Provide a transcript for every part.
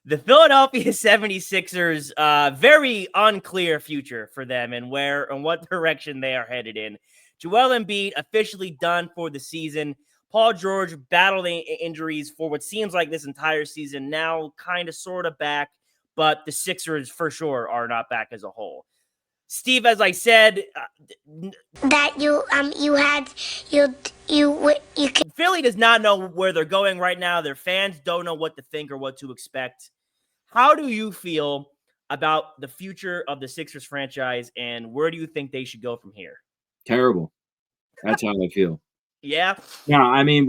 The Philadelphia 76ers, very unclear future for them and where and what direction they are headed in. Joel Embiid officially done for the season. Paul George battling injuries for what seems like this entire season, now kind of sort of back, but the Sixers for sure are not back as a whole. Steve, as I said, that Philly does not know where they're going right now. Their fans don't know what to think or what to expect. How do you feel about the future of the Sixers franchise, and where do you think they should go from here? Terrible. That's how I feel. Yeah. Yeah, I mean,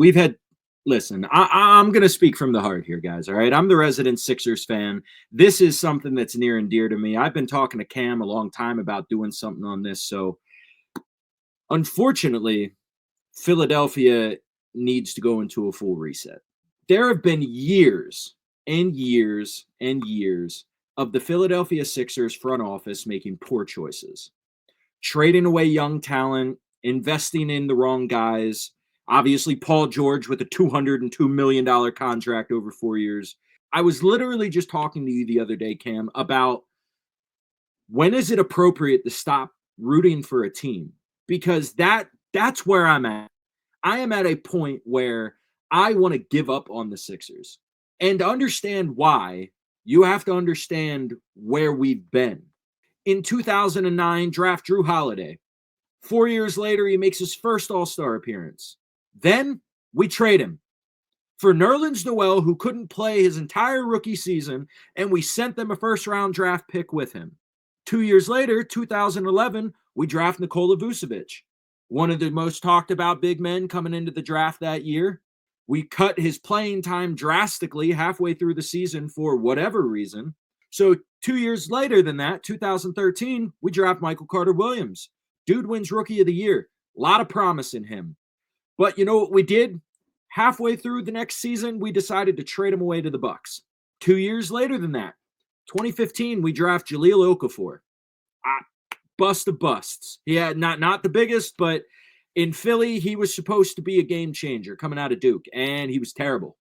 listen, I'm going to speak from the heart here, guys, all right? I'm the resident Sixers fan. This is something that's near and dear to me. I've been talking to Cam a long time about doing something on this. So, unfortunately, Philadelphia needs to go into a full reset. There have been years and years and years of the Philadelphia Sixers front office making poor choices, trading away young talent, investing in the wrong guys. Obviously, Paul George with a $202 million contract over 4 years. I was literally just talking to you the other day, Cam, about when is it appropriate to stop rooting for a team? Because that's where I'm at. I am at a point where I want to give up on the Sixers. And to understand why, you have to understand where we've been. In 2009, draft Drew Holiday. 4 years later, he makes his first All-Star appearance. Then we trade him for Nerlens Noel, who couldn't play his entire rookie season, and we sent them a first-round draft pick with him. 2 years later, 2011, we draft Nikola Vucevic, one of the most talked about big men coming into the draft that year. We cut his playing time drastically halfway through the season for whatever reason. So 2 years later than that, 2013, we draft Michael Carter-Williams. Dude wins Rookie of the Year. A lot of promise in him. But you know what we did? Halfway through the next season, we decided to trade him away to the Bucks. 2 years later than that, 2015, we draft Jahlil Okafor. Bust of busts. He had not the biggest, but in Philly, he was supposed to be a game changer coming out of Duke, and he was terrible.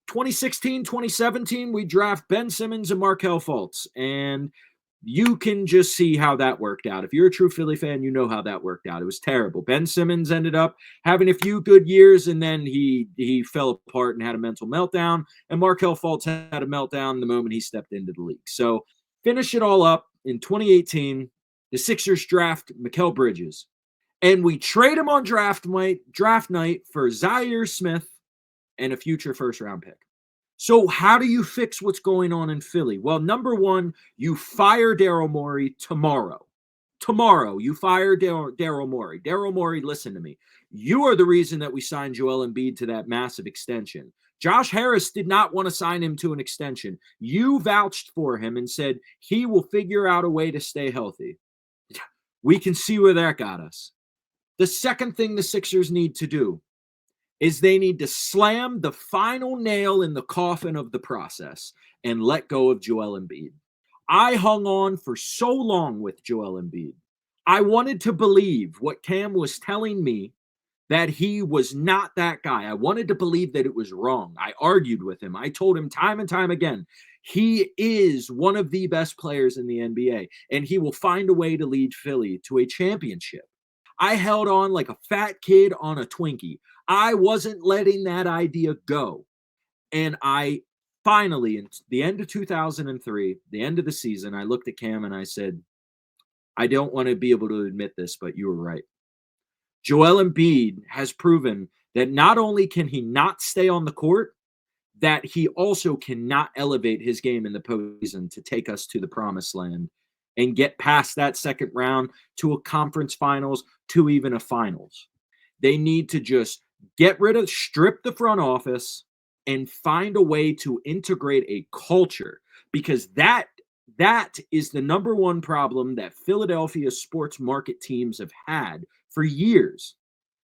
2016, 2017, we draft Ben Simmons and Markelle Fultz, and you can just see how that worked out. If you're a true Philly fan, you know how that worked out. It was terrible. Ben Simmons ended up having a few good years, and then he fell apart and had a mental meltdown, and Markelle Fultz had a meltdown the moment he stepped into the league. So finish it all up in 2018, the Sixers draft Mikal Bridges, and we trade him on draft night for Zaire Smith and a future first-round pick. So how do you fix what's going on in Philly? Well, number one, you fire Daryl Morey tomorrow. Tomorrow, you fire Daryl Morey. Daryl Morey, listen to me. You are the reason that we signed Joel Embiid to that massive extension. Josh Harris did not want to sign him to an extension. You vouched for him and said he will figure out a way to stay healthy. We can see where that got us. The second thing the Sixers need to do is they need to slam the final nail in the coffin of the process and let go of Joel Embiid. I hung on for so long with Joel Embiid. I wanted to believe what Cam was telling me, that he was not that guy. I wanted to believe that it was wrong. I argued with him. I told him time and time again, he is one of the best players in the NBA, and he will find a way to lead Philly to a championship. I held on like a fat kid on a Twinkie. I wasn't letting that idea go. And I finally, in the end of 2003, the end of the season, I looked at Cam and I said, I don't want to be able to admit this, but you were right. Joel Embiid has proven that not only can he not stay on the court, that he also cannot elevate his game in the postseason to take us to the promised land and get past that second round to a conference finals, to even a finals. They need to just strip the front office and find a way to integrate a culture, because that is the number one problem that Philadelphia sports market teams have had for years,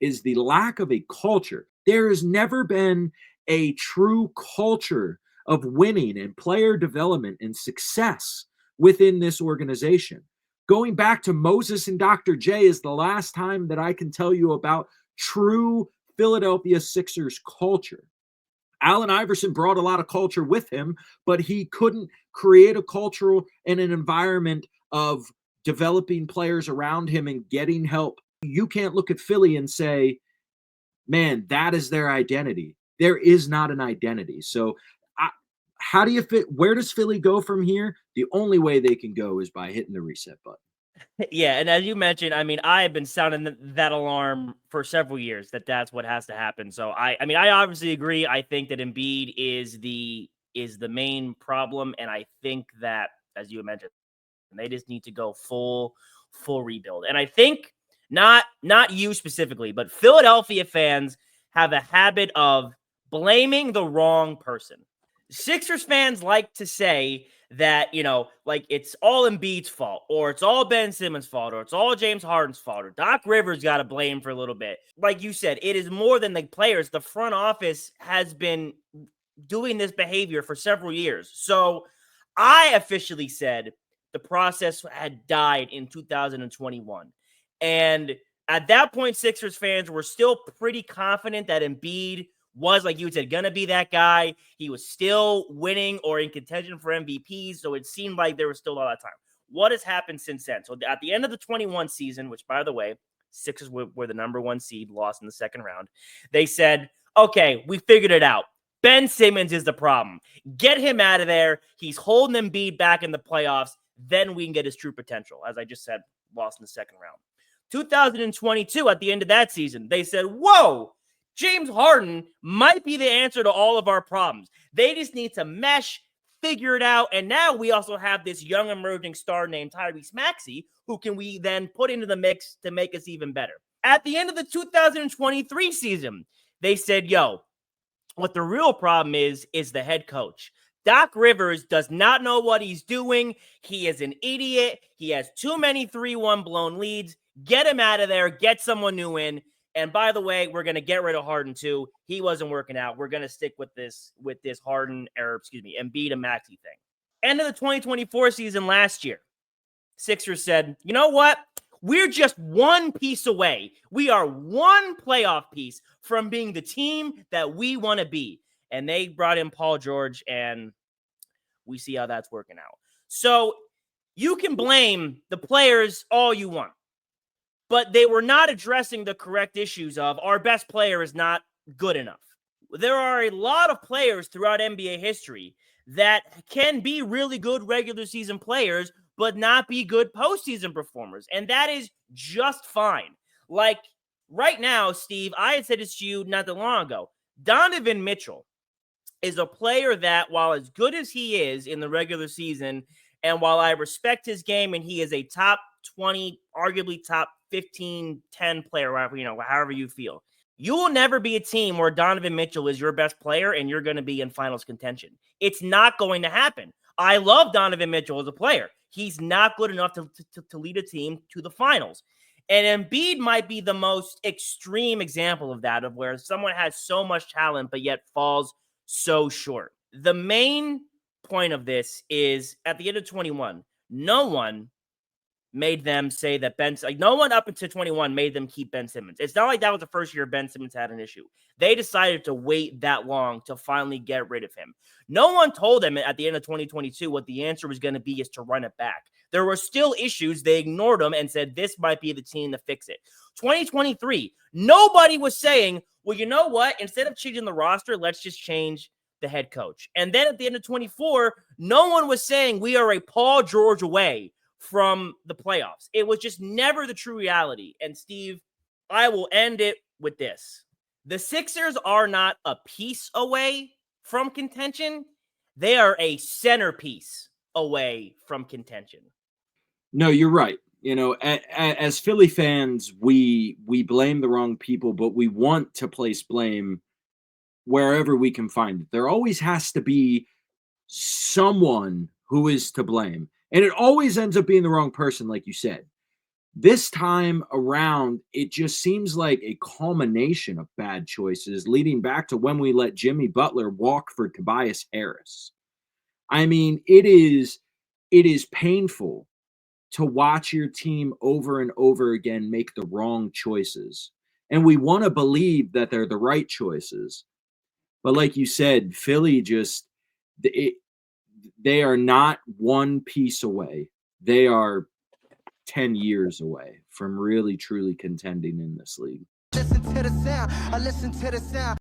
is the lack of a culture. There has never been a true culture of winning and player development and success within this organization. Going back to Moses and Dr. J is the last time that I can tell you about true Philadelphia Sixers culture. Allen Iverson brought a lot of culture with him, but he couldn't create a cultural and an environment of developing players around him and getting help. You can't look at Philly and say, man, that is their identity. There is not an identity. So how do you fit? Where does Philly go from here? The only way they can go is by hitting the reset button. Yeah, and as you mentioned, I mean, I have been sounding that alarm for several years that that's what has to happen. So I mean, I obviously agree. I think that Embiid is the main problem, and I think that, as you mentioned, they just need to go full rebuild. And I think not you specifically, but Philadelphia fans have a habit of blaming the wrong person. Sixers fans like to say that, you know, like it's all Embiid's fault, or it's all Ben Simmons' fault, or it's all James Harden's fault, or Doc Rivers got to blame for a little bit. Like you said, it is more than the players. The front office has been doing this behavior for several years. So I officially said the process had died in 2021. And at that point, Sixers fans were still pretty confident that Embiid was, like you said, going to be that guy. He was still winning or in contention for MVPs, so it seemed like there was still a lot of time. What has happened since then? So at the end of the 21 season, which, by the way, Sixers were the number 1 seed, lost in the second round, they said, okay, we figured it out. Ben Simmons is the problem. Get him out of there. He's holding Embiid back in the playoffs. Then we can get his true potential. As I just said, lost in the second round. 2022, at the end of that season, they said, whoa, James Harden might be the answer to all of our problems. They just need to mesh, figure it out. And now we also have this young emerging star named Tyrese Maxey, who can we then put into the mix to make us even better. At the end of the 2023 season, they said, yo, what the real problem is the head coach. Doc Rivers does not know what he's doing. He is an idiot. He has too many 3-1 blown leads. Get him out of there. Get someone new in. And by the way, we're going to get rid of Harden too. He wasn't working out. We're going to stick with this Harden, Embiid and Maxey thing. End of the 2024 season last year, Sixers said, you know what? We're just one piece away. We are one playoff piece from being the team that we want to be. And they brought in Paul George, and we see how that's working out. So you can blame the players all you want, but they were not addressing the correct issues of our best player is not good enough. There are a lot of players throughout NBA history that can be really good regular season players, but not be good postseason performers. And that is just fine. Like right now, Steve, I had said this to you not that long ago. Donovan Mitchell is a player that, while as good as he is in the regular season, and while I respect his game and he is a top 20, arguably top 15, 10 player, however you feel, you will never be a team where Donovan Mitchell is your best player and you're going to be in finals contention. It's not going to happen. I love Donovan Mitchell as a player. He's not good enough to lead a team to the finals. And Embiid might be the most extreme example of that, of where someone has so much talent but yet falls so short. The main point of this is at the end of 21, no one made them say that no one up until 21 made them keep Ben Simmons. It's not like that was the first year Ben Simmons had an issue. They decided to wait that long to finally get rid of him. No one told them at the end of 2022 what the answer was going to be is to run it back. There were still issues. They ignored them and said, this might be the team to fix it. 2023, nobody was saying, well, you know what? Instead of changing the roster, let's just change the head coach. And then at the end of 24, no one was saying we are a Paul George away from the playoffs. It was just never the true reality. And Steve, I will end it with this. The Sixers are not a piece away from contention. They are a centerpiece away from contention. No, you're right. You know, as Philly fans, we blame the wrong people, but we want to place blame wherever we can find it. There always has to be someone who is to blame. And it always ends up being the wrong person, like you said. This time around, it just seems like a culmination of bad choices leading back to when we let Jimmy Butler walk for Tobias Harris. I mean, it is painful to watch your team over and over again make the wrong choices. And we want to believe that they're the right choices. But like you said, Philly they are not one piece away. They are 10 years away from really, truly contending in this league. Listen to the sound. I listen to the sound.